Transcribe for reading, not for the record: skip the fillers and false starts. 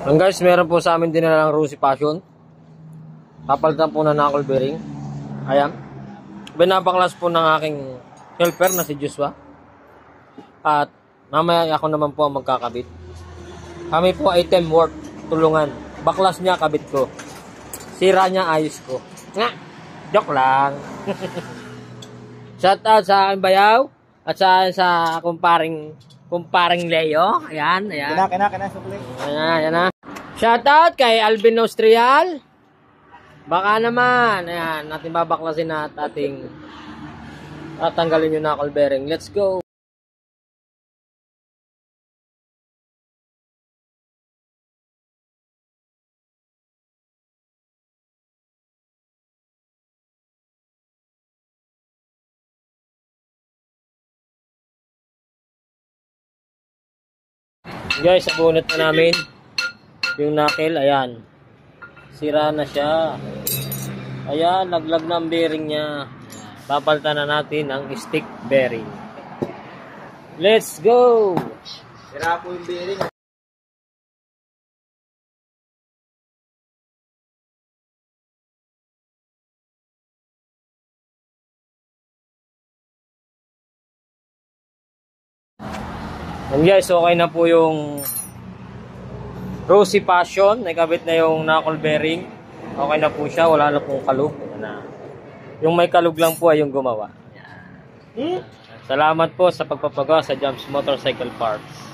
Ang guys, meron po sa amin dinalang Rosy Passion. Papalitan po na knuckle bearing. Ayan. Binabaklas po ng aking helper na si Joshua. At mamaya ako naman po ang magkakabit. Kami po ay teamwork. Tulungan. Baklas niya, kabit ko. Sira niya, ayos ko. Nga! Joke lang. Shout out sa aking bayaw. At sa kumparing Leo. Ayan, ayan. Kina, sukli. Ayan na. Shout out kay Alvin Austrial. Baka naman. Ayan, natin babaklasin na at ating tatanggalin yung knuckle bearing. Let's go. Guys, abunot na namin yung knuckle. Ayan, sira na siya. Ayan, laglag na ang bearing niya. Papalitan na natin ang stick bearing. Let's go. Sira po yung bearing. And guys, okay na po yung Rosy Passion. Nakabit na yung knuckle bearing. Okay na po siya. Wala na pong kalug. Yung may kalug lang po ay yung gumawa. Salamat po sa pagpapagawa sa Jumps Motorcycle Parts.